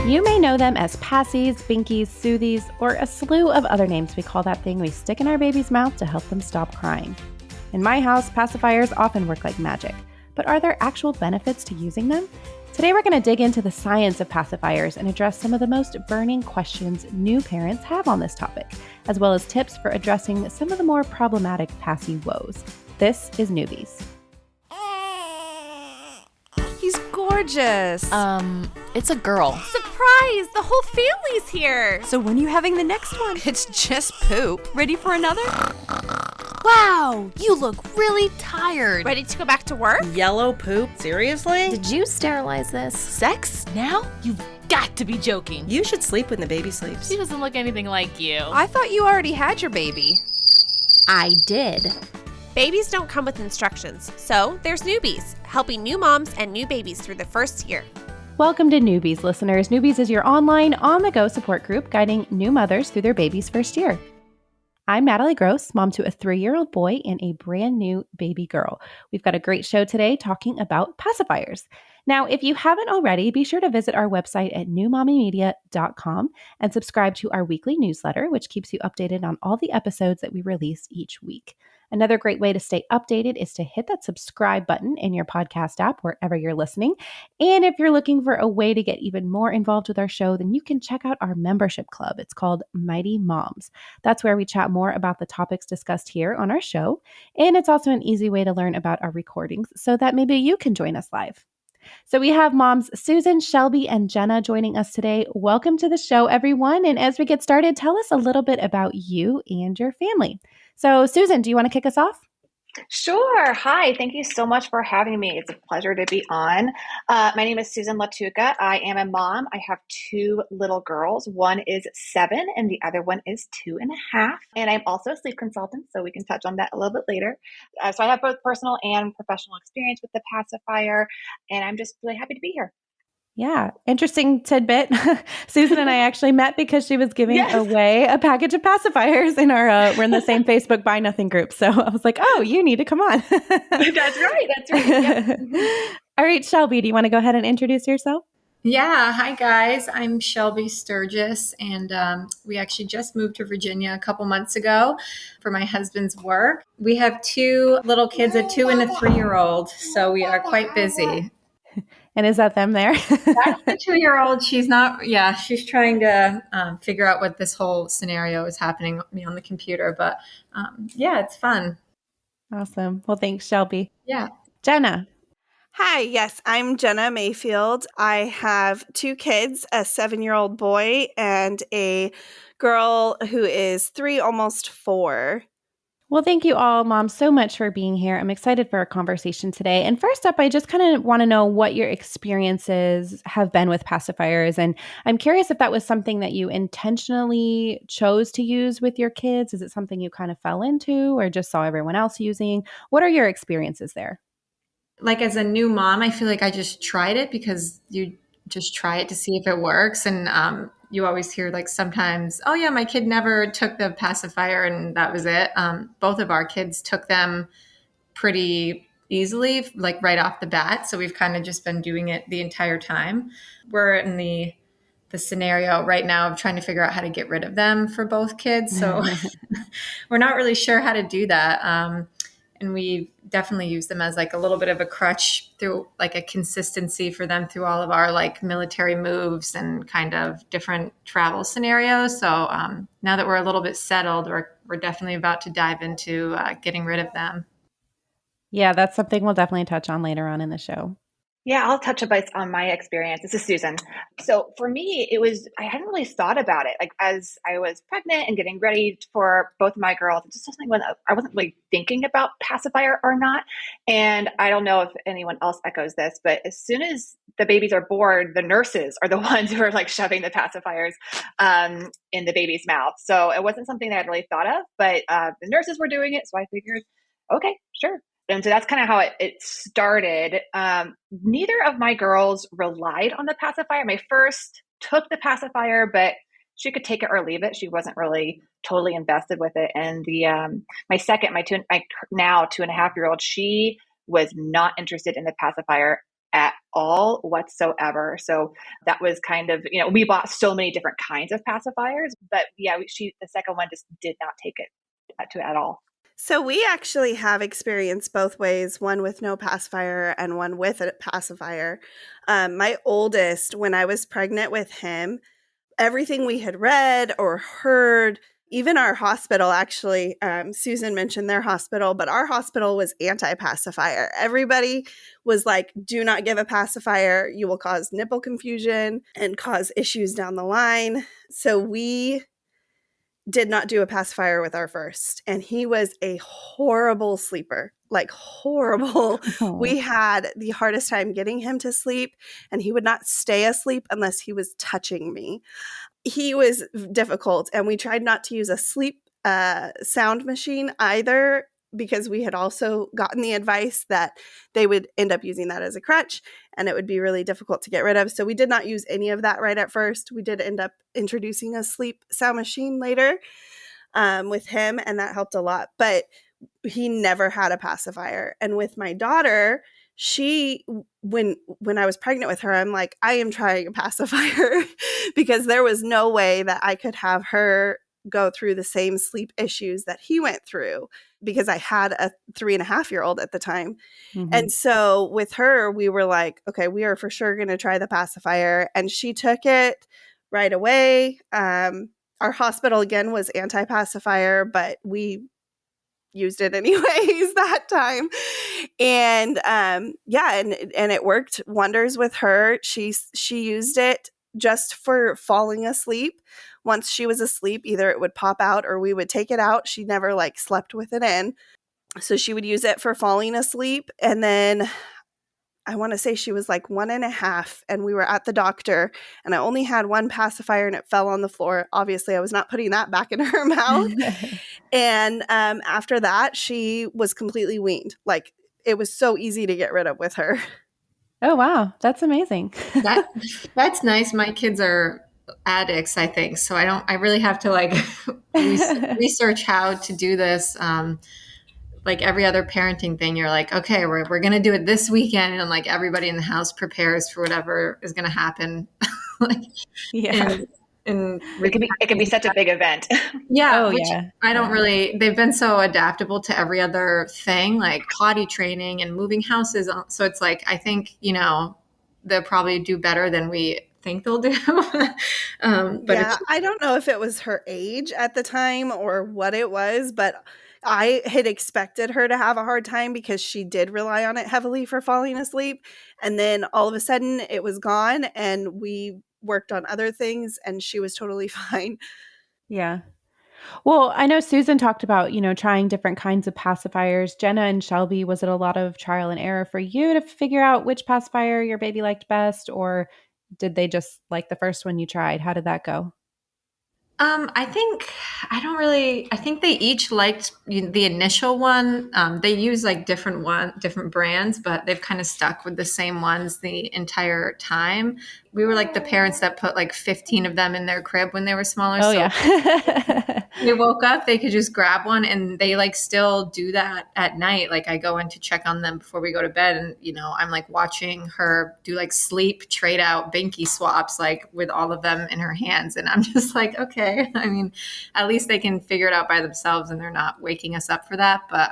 You may know them as pacis, binkies, soothies, or a slew of other names we call that thing we stick in our baby's mouth to help them stop crying. In my house, pacifiers often work like magic, but are there actual benefits to using them? Today we're going to dig into the science of pacifiers and address some of the most burning questions new parents have on this topic, as well as tips for addressing some of the more problematic paci woes. This is Newbies. He's gorgeous. It's a girl. Surprise! The whole family's here. So when are you having the next one? It's just poop. Ready for another? Wow, you look really tired. Ready to go back to work? Yellow poop? Seriously? Did you sterilize this? Sex? Now? You've got to be joking. You should sleep when the baby sleeps. She doesn't look anything like you. I thought you already had your baby. I did. Babies don't come with instructions, so there's Newbies, helping new moms and new babies through the first year. Welcome to Newbies, listeners. Newbies is your online, on-the-go support group guiding new mothers through their baby's first year. I'm Natalie Gross, mom to a 3-year-old boy and a brand new baby girl. We've got a great show today talking about pacifiers. Now, if you haven't already, be sure to visit our website at newmommymedia.com and subscribe to our weekly newsletter, which keeps you updated on all the episodes that we release each week. Another great way to stay updated is to hit that subscribe button in your podcast app wherever you're listening. And if you're looking for a way to get even more involved with our show, then you can check out our membership club. It's called Mighty Moms. That's where we chat more about the topics discussed here on our show. And it's also an easy way to learn about our recordings so that maybe you can join us live. So we have moms Susan, Shelby, and Jenna joining us today. Welcome to the show, everyone. And as we get started, tell us a little bit about you and your family. So Susan, do you want to kick us off? Sure. Hi. Thank you so much for having me. It's a pleasure to be on. My name is Susan Latuca. I am a mom. I have 2 little girls. One is 7 and the other one is 2.5. And I'm also a sleep consultant, so we can touch on that a little bit later. So I have both personal and professional experience with the pacifier, and I'm just really happy to be here. Yeah, interesting tidbit. Susan and I actually met because she was giving away a package of pacifiers in our, we're in the same Facebook Buy Nothing group. So I was like, oh, you need to come on. That's right. Yeah. All right, Shelby, do you want to go ahead and introduce yourself? Yeah. Hi, guys. I'm Shelby Sturgis, and we actually just moved to Virginia a couple months ago for my husband's work. We have 2 little kids, a 2 and a 3-year-old, so we are quite busy. And is that them there? That's the 2-year-old. She's trying to figure out what this whole scenario is happening with me on the computer. But it's fun. Awesome. Well, thanks, Shelby. Yeah. Jenna. Hi, yes, I'm Jenna Mayfield. I have 2 kids, a 7-year-old boy and a girl who is 3, almost 4. Well, thank you all, moms, so much for being here. I'm excited for our conversation today. And first up, I just kind of want to know what your experiences have been with pacifiers. And I'm curious if that was something that you intentionally chose to use with your kids. Is it something you kind of fell into or just saw everyone else using? What are your experiences there? Like as a new mom, I feel like I just tried it because you just try it to see if it works. And you always hear like sometimes, oh yeah, my kid never took the pacifier and that was it. Both of our kids took them pretty easily, like right off the bat. So we've kind of just been doing it the entire time. We're in the scenario right now of trying to figure out how to get rid of them for both kids. So we're not really sure how to do that. And we definitely use them as like a little bit of a crutch through like a consistency for them through all of our like military moves and kind of different travel scenarios. So now that we're a little bit settled, we're definitely about to dive into getting rid of them. Yeah, that's something we'll definitely touch on later on in the show. Yeah, I'll touch a bit on my experience. This is Susan. So for me, I hadn't really thought about it. Like as I was pregnant and getting ready for both of my girls, it just something when I wasn't really thinking about pacifier or not. And I don't know if anyone else echoes this, but as soon as the babies are born, the nurses are the ones who are like shoving the pacifiers in the baby's mouth. So it wasn't something that I'd really thought of, but the nurses were doing it. So I figured, okay, sure. And so that's kind of how it started. Neither of my girls relied on the pacifier. My first took the pacifier, but she could take it or leave it. She wasn't really totally invested with it. And my second, my now 2.5-year-old, she was not interested in the pacifier at all whatsoever. So that was kind of, we bought so many different kinds of pacifiers, but yeah, the second one just did not take it to at all. So we actually have experienced both ways, one with no pacifier and one with a pacifier. My oldest, when I was pregnant with him, everything we had read or heard, even our hospital, actually, Susan mentioned their hospital, but our hospital was anti-pacifier. Everybody was like, do not give a pacifier. You will cause nipple confusion and cause issues down the line. So we did not do a pacifier with our first, and he was a horrible sleeper, like horrible. We had the hardest time getting him to sleep, and he would not stay asleep unless he was touching me. He was difficult, and we tried not to use a sleep sound machine either, because we had also gotten the advice that they would end up using that as a crutch and it would be really difficult to get rid of. So we did not use any of that right at first. We did end up introducing a sleep sound machine later with him, and that helped a lot. But he never had a pacifier. And with my daughter, when I was pregnant with her, I'm like, I am trying a pacifier because there was no way that I could have her go through the same sleep issues that he went through, because I had a 3.5-year-old at the time. Mm-hmm. And so with her, we were like, okay, we are for sure going to try the pacifier. And she took it right away. Our hospital, again, was anti-pacifier, but we used it anyways that time. And and it worked wonders with her. She used it just for falling asleep. Once she was asleep, either it would pop out or we would take it out. She never slept with it in. So she would use it for falling asleep. And then I want to say she was 1.5, and we were at the doctor, and I only had one pacifier and it fell on the floor. Obviously, I was not putting that back in her mouth. And after that, she was completely weaned. It was so easy to get rid of with her. Oh, wow. That's amazing. That's nice. My kids are addicts, I think. So I really have to research how to do this. Like every other parenting thing, you're like, okay, we're going to do it this weekend. And everybody in the house prepares for whatever is going to happen. Yeah. And it can be such a big event. Yeah. Oh, which yeah. I don't really, they've been so adaptable to every other thing, like potty training and moving houses. So it's I think, they'll probably do better than we think they'll do. But I don't know if it was her age at the time or what it was, but I had expected her to have a hard time because she did rely on it heavily for falling asleep. And then all of a sudden it was gone, and we worked on other things and she was totally fine. Yeah. Well, I know Susan talked about, trying different kinds of pacifiers. Jenna and Shelby, was it a lot of trial and error for you to figure out which pacifier your baby liked best, or did they just like the first one you tried? How did that go? I think they each liked the initial one. They use different brands, but they've kind of stuck with the same ones the entire time. We were the parents that put 15 of them in their crib when they were smaller. Oh, so yeah. they woke up, they could just grab one, and they still do that at night. I go in to check on them before we go to bed, and I'm watching her do sleep trade out binky swaps with all of them in her hands, and I'm just okay. I mean, at least they can figure it out by themselves and they're not waking us up for that. But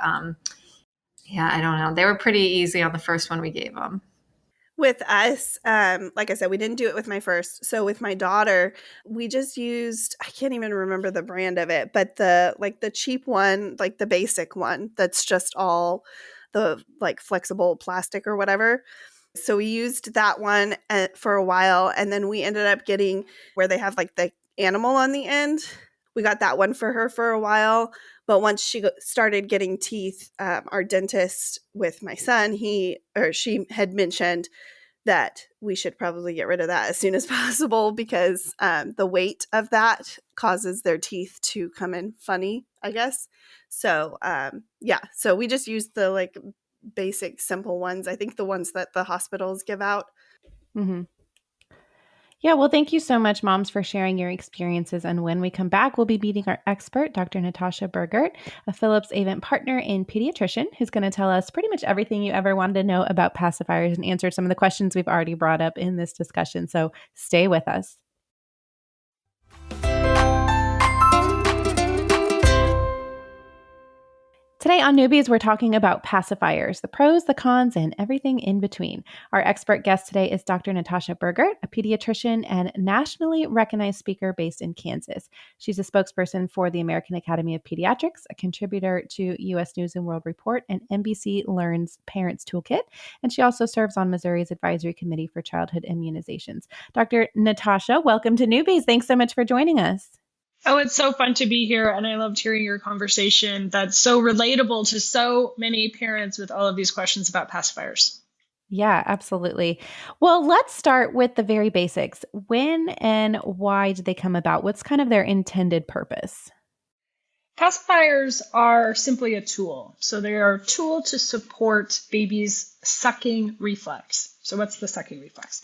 yeah, I don't know. They were pretty easy on the first one we gave them. With us, like I said, we didn't do it with my first. So with my daughter, we just used, I can't even remember the brand of it, but the cheap one, the basic one that's just all the flexible plastic or whatever. So we used that one for a while, and then we ended up getting where they have the animal on the end. We got that one for her for a while, but once she started getting teeth, our dentist with my son, she had mentioned that we should probably get rid of that as soon as possible, because the weight of that causes their teeth to come in funny, I guess. So so we just used the basic simple ones. I think the ones that the hospitals give out. Mm-hmm. Yeah, well, thank you so much, moms, for sharing your experiences. And when we come back, we'll be meeting our expert, Dr. Natasha Burgert, a Phillips Avent partner and pediatrician, who's going to tell us pretty much everything you ever wanted to know about pacifiers and answer some of the questions we've already brought up in this discussion. So stay with us. Today on Newbies, we're talking about pacifiers, the pros, the cons, and everything in between. Our expert guest today is Dr. Natasha Burgert, a pediatrician and nationally recognized speaker based in Kansas. She's a spokesperson for the American Academy of Pediatrics, a contributor to U.S. News and World Report and NBC Learns Parents Toolkit, and she also serves on Missouri's Advisory Committee for Childhood Immunizations. Dr. Natasha, welcome to Newbies. Thanks so much for joining us. Oh, it's so fun to be here. And I loved hearing your conversation. That's so relatable to so many parents with all of these questions about pacifiers. Yeah, absolutely. Well, let's start with the very basics. When and why did they come about? What's kind of their intended purpose? Pacifiers are simply a tool. So they are a tool to support babies' sucking reflex. So what's the sucking reflex?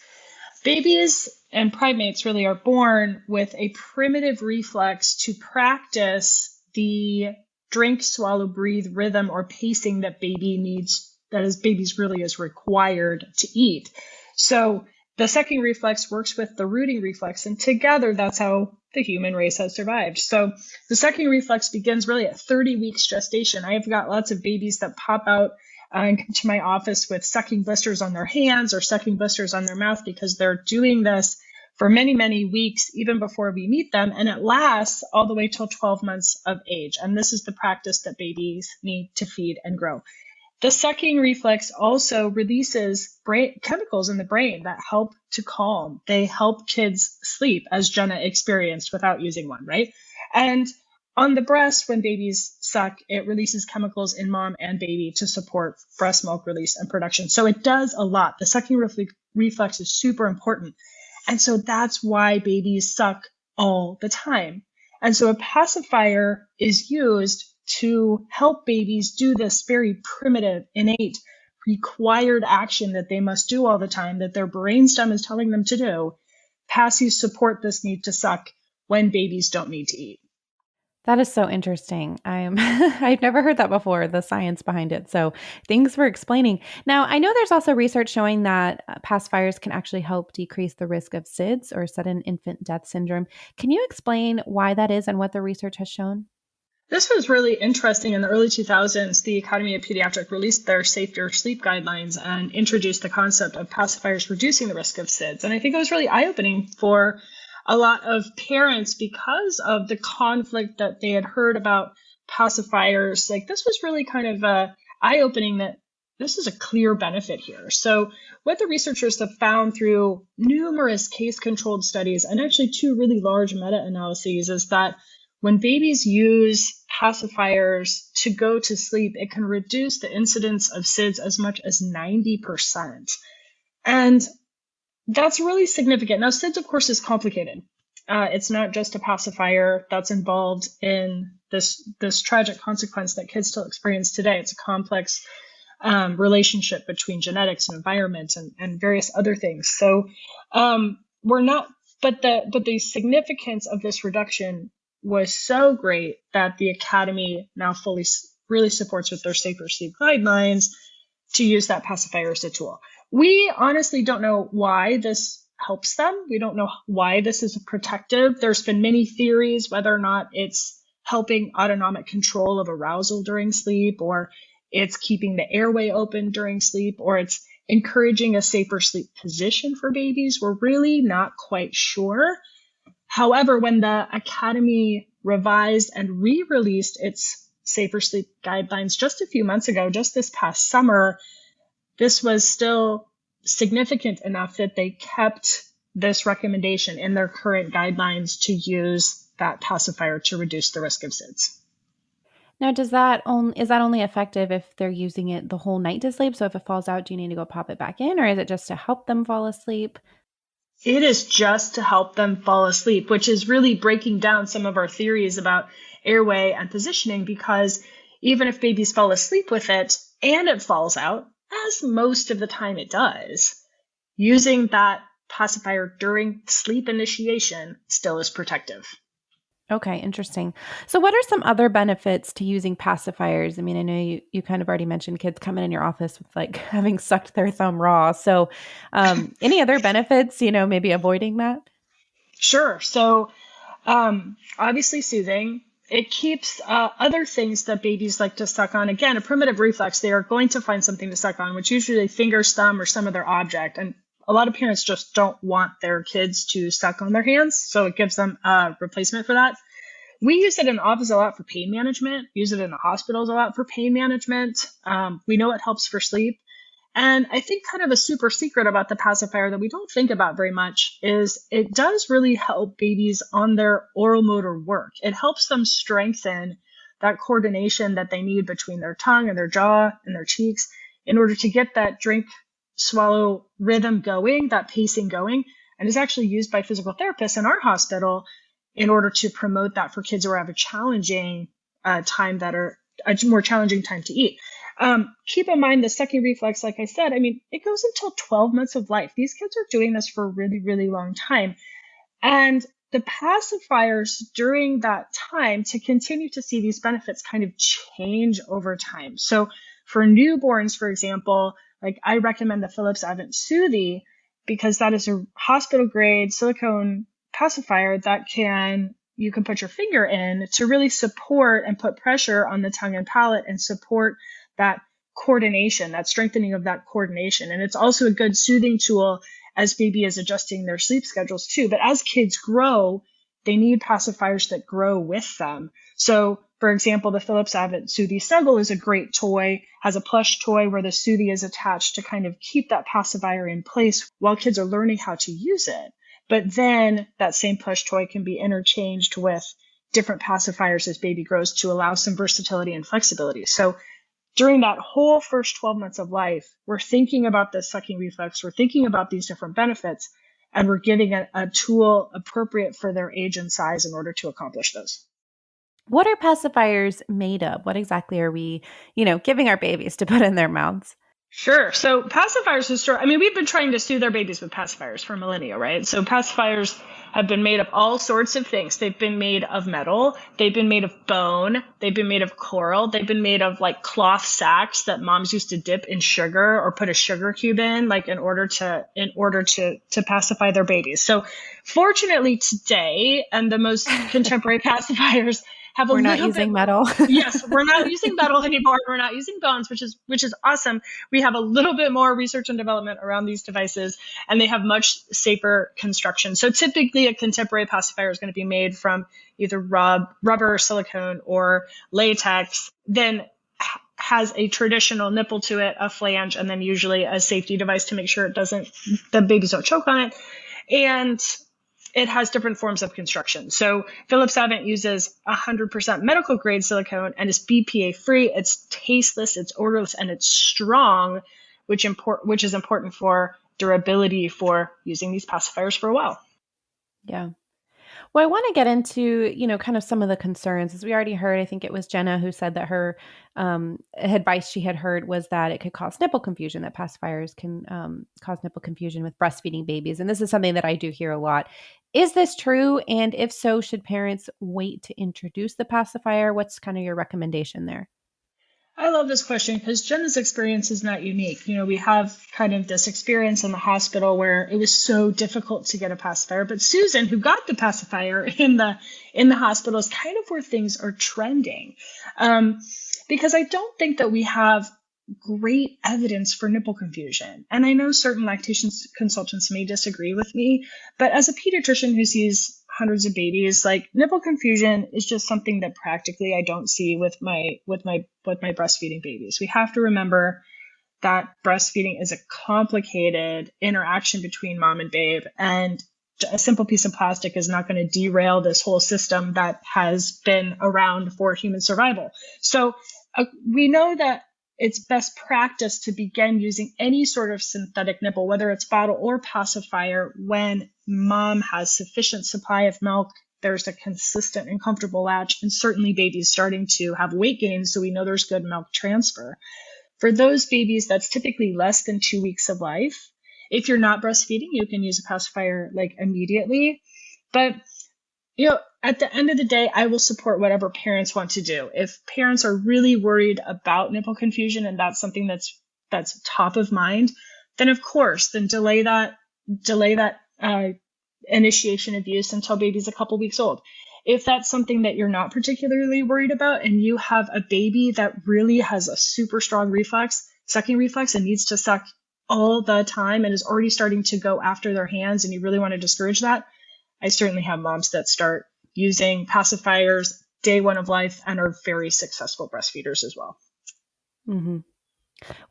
Babies and primates really are born with a primitive reflex to practice the drink, swallow, breathe rhythm or pacing that baby needs, that is babies really is required to eat. So the sucking reflex works with the rooting reflex, and together that's how the human race has survived. So the sucking reflex begins really at 30 weeks gestation. I've got lots of babies that pop out and come to my office with sucking blisters on their hands or sucking blisters on their mouth because they're doing this for many, many weeks, even before we meet them. And it lasts all the way till 12 months of age. And this is the practice that babies need to feed and grow. The sucking reflex also releases chemicals in the brain that help to calm. They help kids sleep, as Jenna experienced without using one, right? And on the breast, when babies suck, it releases chemicals in mom and baby to support breast milk release and production. So it does a lot. The sucking reflex is super important. And so that's why babies suck all the time. And so a pacifier is used to help babies do this very primitive, innate, required action that they must do all the time, that their brainstem is telling them to do. Pacis support this need to suck when babies don't need to eat. That is so interesting. I've never heard that before, the science behind it. So thanks for explaining. Now, I know there's also research showing that pacifiers can actually help decrease the risk of SIDS or sudden infant death syndrome. Can you explain why that is and what the research has shown? This was really interesting. In the early 2000s, the Academy of Pediatrics released their safer sleep guidelines and introduced the concept of pacifiers reducing the risk of SIDS. And I think it was really eye-opening for a lot of parents because of the conflict that they had heard about pacifiers. Like, this was really kind of eye-opening that this is a clear benefit here. So what the researchers have found through numerous case-controlled studies and actually 2 really large meta-analyses is that when babies use pacifiers to go to sleep, it can reduce the incidence of SIDS as much as 90%. And that's really significant. Now, SIDS, of course, is complicated. It's not just a pacifier that's involved in this tragic consequence that kids still experience today. It's a complex relationship between genetics and environment and various other things. So but the significance of this reduction was so great that the Academy now really supports with their safer sleep guidelines to use that pacifier as a tool. We honestly don't know why this helps them. We don't know why this is protective. There's been many theories whether or not it's helping autonomic control of arousal during sleep, or it's keeping the airway open during sleep, or it's encouraging a safer sleep position for babies. We're really not quite sure. However, when the Academy revised and re-released its safer sleep guidelines just a few months ago, just this past summer, this was still significant enough that they kept this recommendation in their current guidelines to use that pacifier to reduce the risk of SIDS. Now, is that only effective if they're using it the whole night to sleep? So if it falls out, do you need to go pop it back in, or is it just to help them fall asleep? It is just to help them fall asleep, which is really breaking down some of our theories about airway and positioning, because even if babies fall asleep with it and it falls out, as most of the time it does, using that pacifier during sleep initiation still is protective. Okay, interesting. So what are some other benefits to using pacifiers? I mean, I know you kind of already mentioned kids coming in your office with like having sucked their thumb raw. So any other benefits, maybe avoiding that? Sure. So obviously soothing. It keeps other things that babies like to suck on. Again, a primitive reflex, they are going to find something to suck on, which usually fingers, thumb, or some other object. And a lot of parents just don't want their kids to suck on their hands. So it gives them a replacement for that. We use it in the office a lot for pain management, use it in the hospitals a lot for pain management. We know it helps for sleep. And I think kind of a super secret about the pacifier that we don't think about very much is it does really help babies on their oral motor work. It helps them strengthen that coordination that they need between their tongue and their jaw and their cheeks in order to get that drink, swallow rhythm going, that pacing going. And is actually used by physical therapists in our hospital in order to promote that for kids who have a challenging time a more challenging time to eat. Keep in mind the sucking reflex, like I said, it goes until 12 months of life. These kids are doing this for a really, really long time. And the pacifiers during that time to continue to see these benefits kind of change over time. So for newborns, for example, like I recommend the Philips Avent Soothie because that is a hospital grade silicone pacifier that you can put your finger in to really support and put pressure on the tongue and palate and support that coordination, that strengthening of that coordination. And it's also a good soothing tool as baby is adjusting their sleep schedules too. But as kids grow, they need pacifiers that grow with them. So for example, the Philips Avent Soothie Snuggle is a great toy, has a plush toy where the Soothie is attached to kind of keep that pacifier in place while kids are learning how to use it. But then that same plush toy can be interchanged with different pacifiers as baby grows to allow some versatility and flexibility. So during that whole first 12 months of life, we're thinking about the sucking reflex, we're thinking about these different benefits, and we're giving a tool appropriate for their age and size in order to accomplish those. What are pacifiers made of? What exactly are we, giving our babies to put in their mouths? Sure. So pacifiers we've been trying to soothe our babies with pacifiers for millennia, right? So pacifiers have been made of all sorts of things. They've been made of metal. They've been made of bone. They've been made of coral. They've been made of like cloth sacks that moms used to dip in sugar or put a sugar cube in, like in order to pacify their babies. So fortunately today, and the most contemporary pacifiers have we're not using metal. Yes, we're not using metal anymore. We're not using bones, which is awesome. We have a little bit more research and development around these devices, and they have much safer construction. So typically a contemporary pacifier is going to be made from either rubber, silicone, or latex, then has a traditional nipple to it, a flange, and then usually a safety device to make sure the babies don't choke on it. And it has different forms of construction. So Philips Avent uses 100% medical grade silicone and is BPA free. It's tasteless, it's odorless, and it's strong, which is important for durability for using these pacifiers for a while. Yeah. Well, I want to get into, kind of some of the concerns. As we already heard, I think it was Jenna who said that her advice she had heard was that it could cause nipple confusion, that pacifiers can cause nipple confusion with breastfeeding babies. And this is something that I do hear a lot. Is this true? And if so, should parents wait to introduce the pacifier? What's kind of your recommendation there? I love this question because Jenna's experience is not unique. We have kind of this experience in the hospital where it was so difficult to get a pacifier. But Susan, who got the pacifier in the hospital, is kind of where things are trending. Because I don't think that we have great evidence for nipple confusion. And I know certain lactation consultants may disagree with me, but as a pediatrician who sees hundreds of babies, like nipple confusion is just something that practically I don't see with my breastfeeding babies. We have to remember that breastfeeding is a complicated interaction between mom and babe, and a simple piece of plastic is not going to derail this whole system that has been around for human survival. So we know that it's best practice to begin using any sort of synthetic nipple, whether it's bottle or pacifier, when mom has sufficient supply of milk, there's a consistent and comfortable latch, and certainly babies starting to have weight gain, so we know there's good milk transfer. For those babies, that's typically less than 2 weeks of life. If you're not breastfeeding, you can use a pacifier like immediately. But at the end of the day, I will support whatever parents want to do. If parents are really worried about nipple confusion and that's something that's top of mind, then of course, then delay that initiation of use until baby's a couple weeks old. If that's something that you're not particularly worried about and you have a baby that really has a super strong sucking reflex and needs to suck all the time and is already starting to go after their hands and you really want to discourage that, I certainly have moms that start using pacifiers day one of life and are very successful breastfeeders as well. Mm-hmm.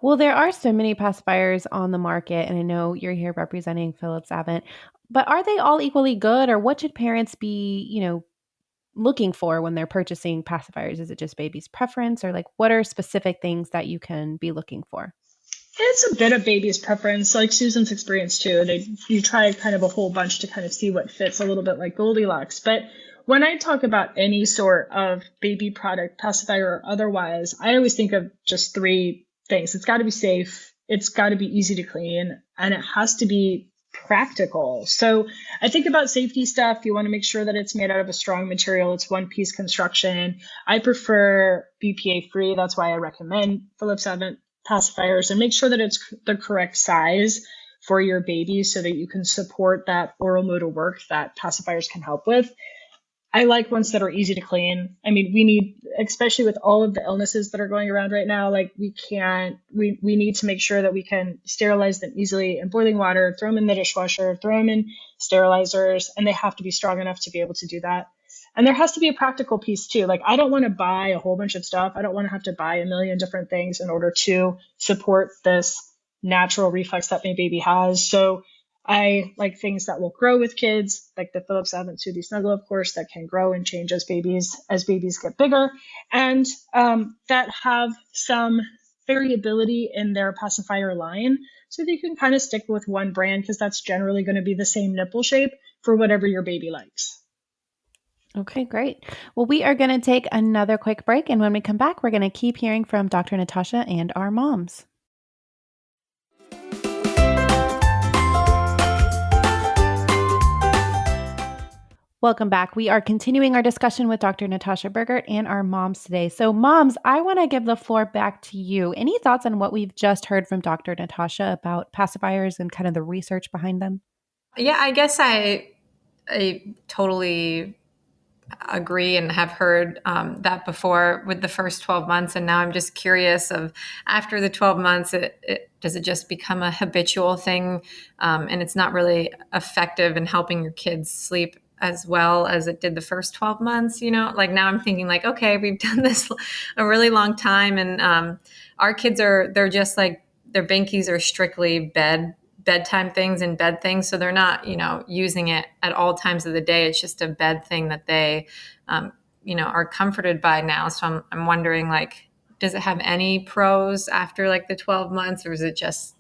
Well, there are so many pacifiers on the market, and I know you're here representing Philips Avent, but are they all equally good, or what should parents be, looking for when they're purchasing pacifiers? Is it just baby's preference, or like what are specific things that you can be looking for? It's a bit of baby's preference, like Susan's experience too. You try kind of a whole bunch to kind of see what fits, a little bit like Goldilocks. But when I talk about any sort of baby product, pacifier or otherwise, I always think of just three things. It's got to be safe, it's got to be easy to clean, and it has to be practical. So I think about safety stuff. You want to make sure that it's made out of a strong material. It's one piece construction. I prefer BPA free. That's why I recommend Philips Avent pacifiers, and make sure that it's the correct size for your baby so that you can support that oral motor work that pacifiers can help with. I like ones that are easy to clean. I mean, we need, especially with all of the illnesses that are going around right now, like we need to make sure that we can sterilize them easily in boiling water, throw them in the dishwasher, throw them in sterilizers, and they have to be strong enough to be able to do that. And there has to be a practical piece too. Like, I don't want to buy a whole bunch of stuff. I don't want to have to buy a million different things in order to support this natural reflex that my baby has. So I like things that will grow with kids, like the Philips Avent Soothies Snuggle, of course, that can grow and change as babies get bigger, and that have some variability in their pacifier line, so that you can kind of stick with one brand, because that's generally going to be the same nipple shape for whatever your baby likes. Okay, great. Well, we are going to take another quick break, and when we come back, we're going to keep hearing from Dr. Natasha and our moms. Welcome back. We are continuing our discussion with Dr. Natasha Burgert and our moms today. So moms, I want to give the floor back to you. Any thoughts on what we've just heard from Dr. Natasha about pacifiers and kind of the research behind them? Yeah, I guess I totally agree and have heard that before with the first 12 months. And now I'm just curious of after the 12 months, does it just become a habitual thing? And it's not really effective in helping your kids sleep as well as it did the first 12 months, like now I'm thinking like, okay, we've done this a really long time. And our kids they're just like, their binkies are strictly bedtime things and bed things. So they're not, using it at all times of the day. It's just a bed thing that they, are comforted by now. So I'm wondering, like, does it have any pros after like the 12 months, or is it just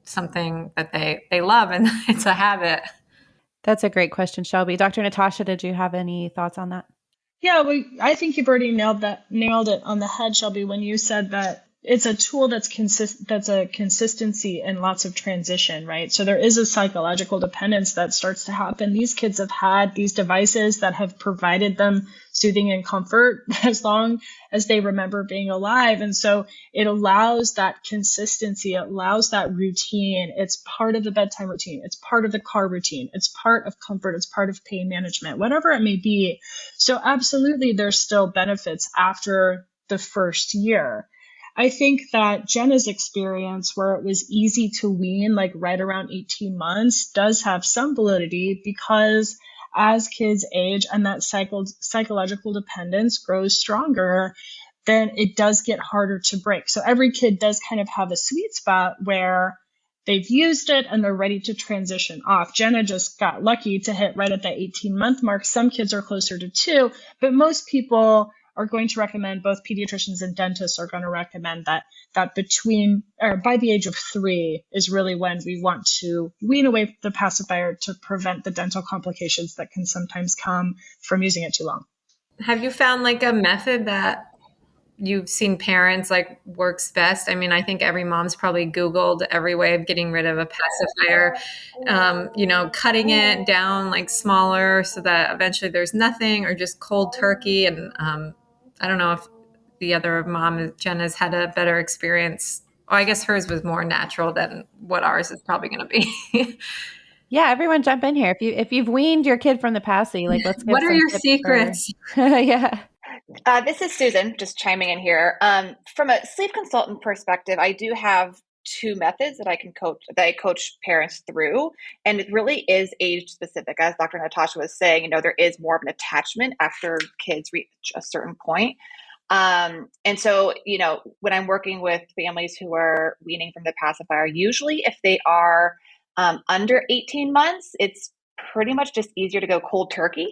something that they love and it's a habit? That's a great question, Shelby. Dr. Natasha, did you have any thoughts on that? Yeah, I think you've already nailed it on the head, Shelby, when you said that it's a tool that's a consistency and lots of transition, right? So there is a psychological dependence that starts to happen. These kids have had these devices that have provided them soothing and comfort as long as they remember being alive. And so it allows that consistency, it allows that routine. It's part of the bedtime routine. It's part of the car routine. It's part of comfort. It's part of pain management, whatever it may be. So absolutely, there's still benefits after the first year. I think that Jenna's experience, where it was easy to wean, like right around 18 months, does have some validity, because as kids age and that psychological dependence grows stronger, then it does get harder to break. So every kid does kind of have a sweet spot where they've used it and they're ready to transition off. Jenna just got lucky to hit right at that 18-month mark. Some kids are closer to 2, but most people are going to recommend, both pediatricians and dentists are going to recommend that between, or by the age of 3 is really when we want to wean away the pacifier to prevent the dental complications that can sometimes come from using it too long. Have you found like a method that you've seen parents like works best. I mean, I think every mom's probably Googled every way of getting rid of a pacifier, cutting it down like smaller so that eventually there's nothing, or just cold turkey. And I don't know if the other mom, Jen, has had a better experience. Oh, I guess hers was more natural than what ours is probably going to be. Yeah, everyone jump in here. If you've weaned your kid from the paci, like let's give What are some your tips secrets? Yeah. This is Susan, just chiming in here. From a sleep consultant perspective, I do have two methods that I coach parents through, and it really is age specific. As Dr. Natasha was saying, there is more of an attachment after kids reach a certain point. And so, when I'm working with families who are weaning from the pacifier, usually if they are under 18 months, it's pretty much just easier to go cold turkey.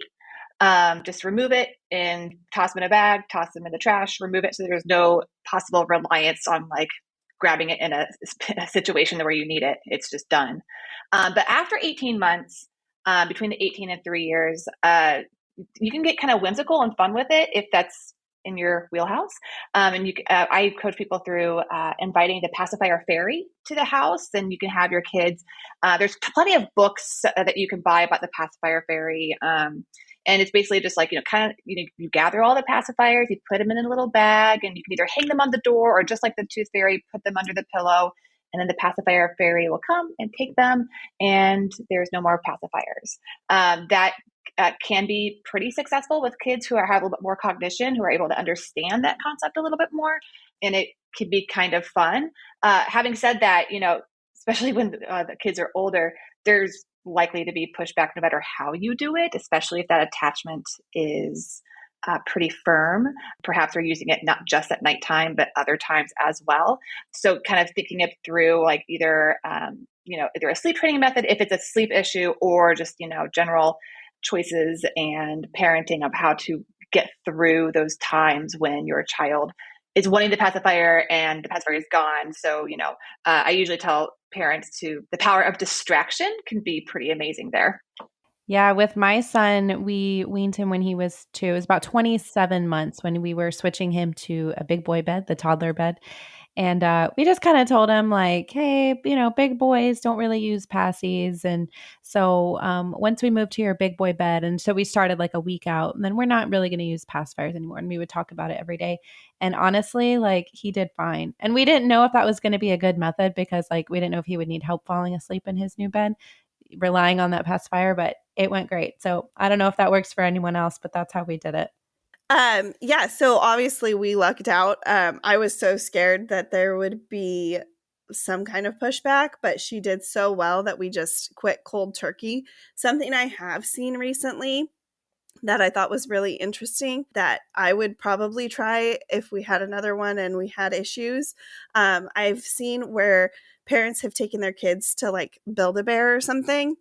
Just remove it and toss them in a bag, toss them in the trash, remove it so there's no possible reliance on like grabbing it in a situation where you need it. It's just done. But after 18 months, between the 18 and 3 years, you can get kind of whimsical and fun with it if that's in your wheelhouse. I coach people through inviting the pacifier fairy to the house, and you can have your kids. There's plenty of books that you can buy about the pacifier fairy. And it's basically just like, you gather all the pacifiers, you put them in a little bag, and you can either hang them on the door or just like the tooth fairy, put them under the pillow. And then the pacifier fairy will come and take them, and there's no more pacifiers. That can be pretty successful with kids who have a little bit more cognition, who are able to understand that concept a little bit more, and it can be kind of fun. Having said that, especially when the kids are older, there's likely to be pushback no matter how you do it, especially if that attachment is pretty firm. Perhaps we're using it not just at nighttime, but other times as well. So kind of thinking it through, like either a sleep training method if it's a sleep issue, or just general choices and parenting of how to get through those times when your child is wanting the pacifier and the pacifier is gone. So I usually tell parents the power of distraction can be pretty amazing there. Yeah, with my son, we weaned him when he was 2. It was about 27 months when we were switching him to a big boy bed, the toddler bed. And we just kind of told him like, hey, big boys don't really use pacis. And so once we moved to your big boy bed, and so we started like a week out, and then we're not really going to use pacifiers anymore. And we would talk about it every day. And honestly, like he did fine. And we didn't know if that was going to be a good method because like we didn't know if he would need help falling asleep in his new bed, relying on that pacifier, but it went great. So I don't know if that works for anyone else, but that's how we did it. So obviously we lucked out. I was so scared that there would be some kind of pushback, but she did so well that we just quit cold turkey. Something I have seen recently that I thought was really interesting that I would probably try if we had another one and we had issues. I've seen where parents have taken their kids to like Build-A-Bear or something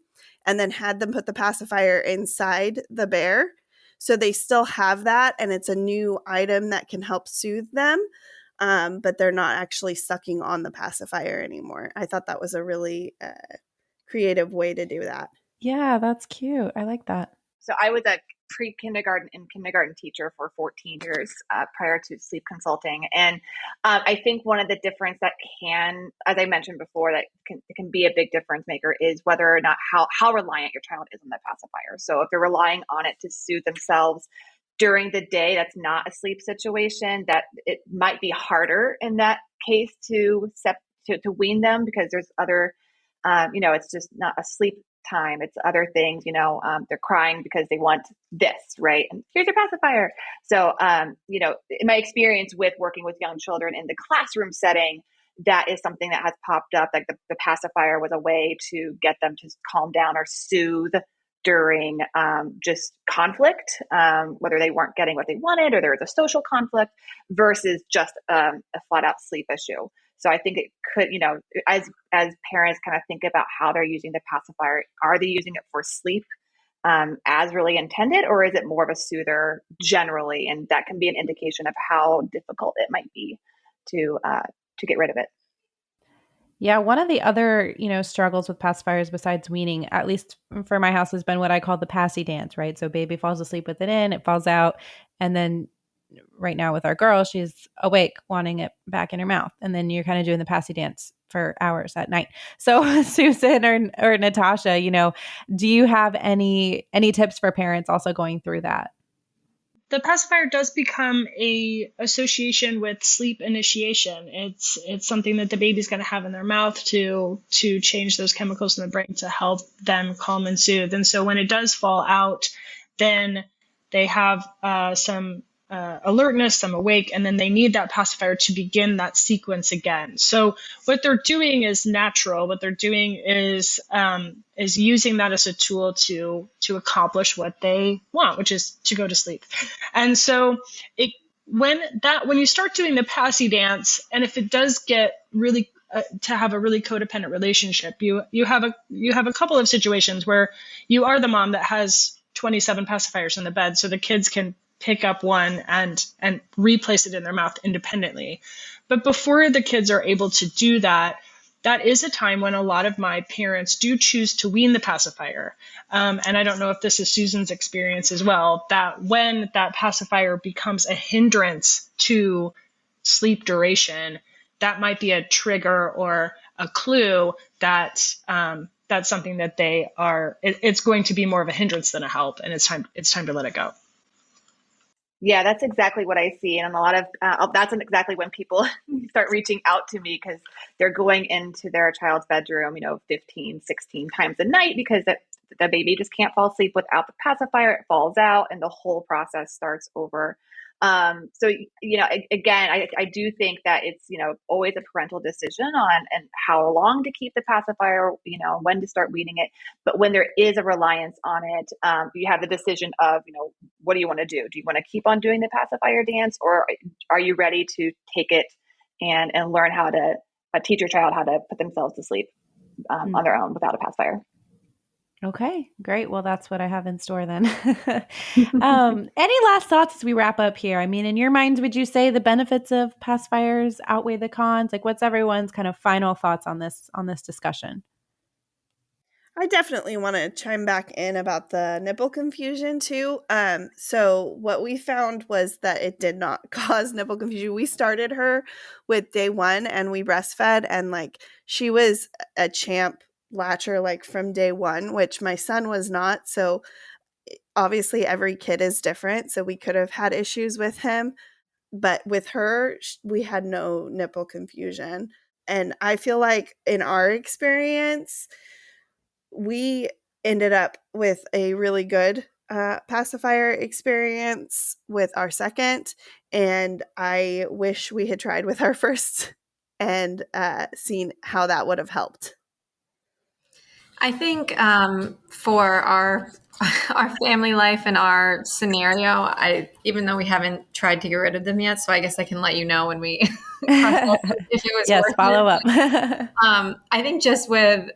and then had them put the pacifier inside the bear. So they still have that, and it's a new item that can help soothe them, but they're not actually sucking on the pacifier anymore. I thought that was a really creative way to do that. Yeah, that's cute. I like that. So I was a pre-kindergarten and kindergarten teacher for 14 years prior to sleep consulting. And I think one of the difference that can, as I mentioned before, that can be a big difference maker is whether or not how reliant your child is on the pacifier. So if they're relying on it to soothe themselves during the day, that's not a sleep situation, that it might be harder in that case to wean them because there's other, it's just not a sleep time. It's other things, they're crying because they want this, right? And here's your pacifier. So, in my experience with working with young children in the classroom setting, that is something that has popped up. Like the pacifier was a way to get them to calm down or soothe during just conflict, whether they weren't getting what they wanted or there was a social conflict versus just a flat out sleep issue. So I think it could, as parents kind of think about how they're using the pacifier, are they using it for sleep as really intended, or is it more of a soother generally? And that can be an indication of how difficult it might be to get rid of it. Yeah, one of the other, struggles with pacifiers besides weaning, at least for my house, has been what I call the paci dance, right? So baby falls asleep with it in, it falls out, and then right now with our girl, she's awake wanting it back in her mouth. And then you're kind of doing the paci dance for hours at night. So Susan or Natasha, do you have any tips for parents also going through that? The pacifier does become a association with sleep initiation. It's something that the baby's going to have in their mouth to change those chemicals in the brain to help them calm and soothe. And so when it does fall out, then they have some alertness, some awake, and then they need that pacifier to begin that sequence again. So what they're doing is natural. What they're doing is using that as a tool to accomplish what they want, which is to go to sleep. And so when you start doing the paci dance, and if it does get really to have a really codependent relationship, you have a couple of situations where you are the mom that has 27 pacifiers in the bed, so the kids can pick up one and replace it in their mouth independently. But before the kids are able to do that, that is a time when a lot of my parents do choose to wean the pacifier. And I don't know if this is Susan's experience as well, that when that pacifier becomes a hindrance to sleep duration, that might be a trigger or a clue that that's something that it's going to be more of a hindrance than a help, and it's time to let it go. Yeah, that's exactly what I see. And a lot of that's exactly when people start reaching out to me because they're going into their child's bedroom, 15, 16 times a night because the baby just can't fall asleep without the pacifier. It falls out and the whole process starts over. So, again, I do think that it's, always a parental decision on and how long to keep the pacifier, when to start weaning it. But when there is a reliance on it, you have the decision of, what do you want to do? Do you want to keep on doing the pacifier dance, or are you ready to take it and learn how to teach your child how to put themselves to sleep on their own without a pacifier? Okay, great. Well, that's what I have in store then. Any last thoughts as we wrap up here? I mean, in your minds, would you say the benefits of pacifiers outweigh the cons? Like, what's everyone's kind of final thoughts on this discussion? I definitely want to chime back in about the nipple confusion too. So what we found was that it did not cause nipple confusion. We started her with day 1 and we breastfed, and she was a champ latcher from day 1, which my son was not. So obviously every kid is different. So we could have had issues with him, but with her, we had no nipple confusion. And I feel like in our experience, we ended up with a really good pacifier experience with our second, and I wish we had tried with our first and seen how that would have helped. I think for our family life and our scenario, even though we haven't tried to get rid of them yet, so I guess I can let you know when we if it was yes, follow up. I think just with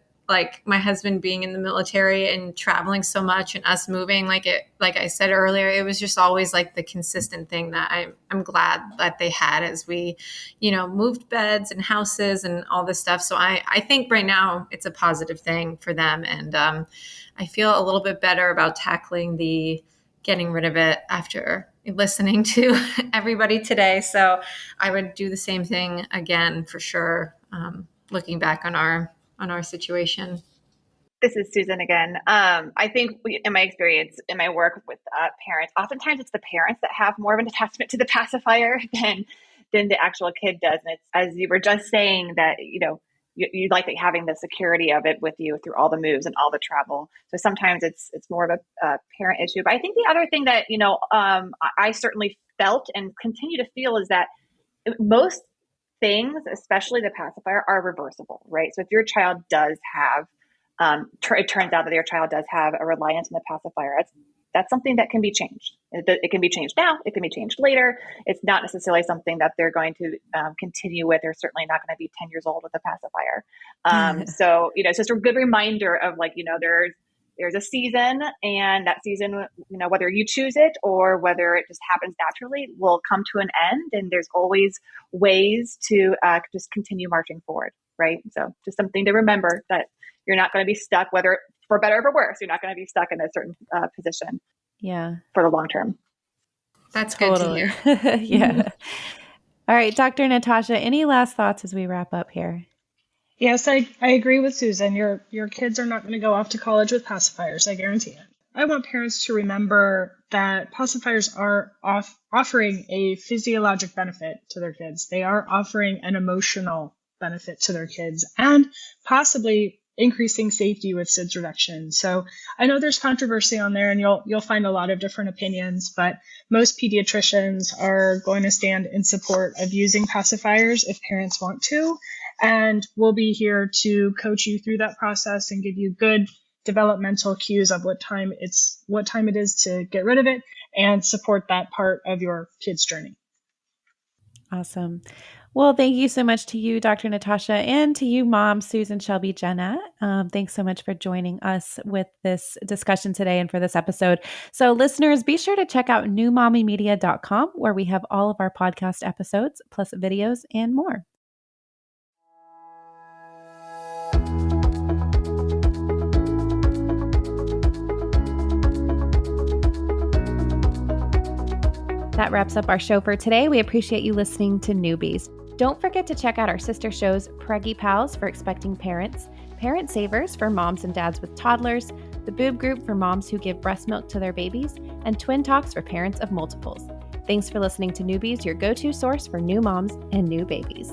my husband being in the military and traveling so much and us moving, like I said earlier, it was just always the consistent thing that I'm glad that they had as we, moved beds and houses and all this stuff. So I think right now it's a positive thing for them. And I feel a little bit better about tackling the getting rid of it after listening to everybody today. So I would do the same thing again for sure. Looking back on our situation. This is Susan again. I think in my experience, in my work with parents, oftentimes it's the parents that have more of an attachment to the pacifier than the actual kid does. And it's, as you were just saying, that you like having the security of it with you through all the moves and all the travel. So sometimes it's more of a parent issue. But I think the other thing that I certainly felt and continue to feel is that most things, especially the pacifier, are reversible, right? So if your child does have, it turns out that your child does have a reliance on the pacifier, that's something that can be changed. It can be changed now. It can be changed later. It's not necessarily something that they're going to continue with. They're certainly not going to be 10 years old with a pacifier. So, it's just a good reminder of there's a season, and that season, whether you choose it or whether it just happens naturally, will come to an end. And there's always ways to just continue marching forward, right? So just something to remember, that you're not going to be stuck, whether for better or for worse, you're not going to be stuck in a certain position for the long term. That's good to Totally. hear. Yeah. All right, Dr. Natasha, any last thoughts as we wrap up here? Yes, I agree with Susan. Your kids are not going to go off to college with pacifiers, I guarantee it. I want parents to remember that pacifiers are offering a physiologic benefit to their kids. They are offering an emotional benefit to their kids and possibly increasing safety with SIDS reduction. So I know there's controversy on there, and you'll find a lot of different opinions, but most pediatricians are going to stand in support of using pacifiers if parents want to. And we'll be here to coach you through that process and give you good developmental cues of what time it is to get rid of it and support that part of your kid's journey. Awesome. Well, thank you so much to you, Dr. Natasha, and to you, Mom, Susan, Shelby, Jenna. Thanks so much for joining us with this discussion today and for this episode. So listeners, be sure to check out newmommymedia.com, where we have all of our podcast episodes, plus videos and more. That wraps up our show for today. We appreciate you listening to Newbies. Don't forget to check out our sister shows, Preggy Pals for expecting parents, Parent Savers for moms and dads with toddlers, the Boob Group for moms who give breast milk to their babies, and Twin Talks for parents of multiples. Thanks for listening to Newbies, your go-to source for new moms and new babies.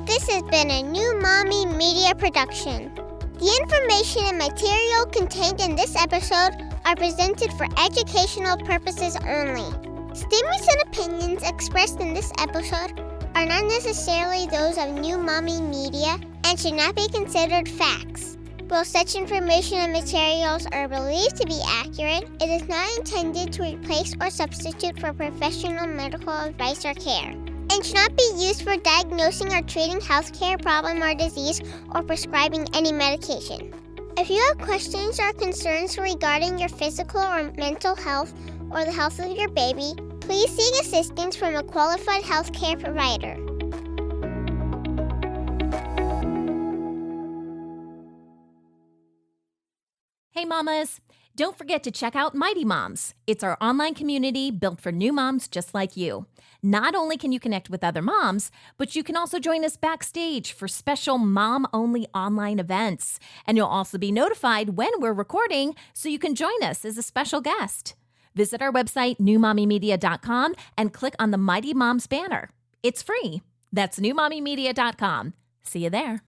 This has been a New Mommy Media production. The information and material contained in this episode are presented for educational purposes only. Statements and opinions expressed in this episode are not necessarily those of New Mommy Media and should not be considered facts. While such information and materials are believed to be accurate, it is not intended to replace or substitute for professional medical advice or care, and should not be used for diagnosing or treating healthcare problem or disease or prescribing any medication. If you have questions or concerns regarding your physical or mental health or the health of your baby, please seek assistance from a qualified healthcare provider. Hey mamas, don't forget to check out Mighty Moms. It's our online community built for new moms just like you. Not only can you connect with other moms, but you can also join us backstage for special mom-only online events. And you'll also be notified when we're recording, so you can join us as a special guest. Visit our website, newmommymedia.com, and click on the Mighty Moms banner. It's free. That's newmommymedia.com. See you there.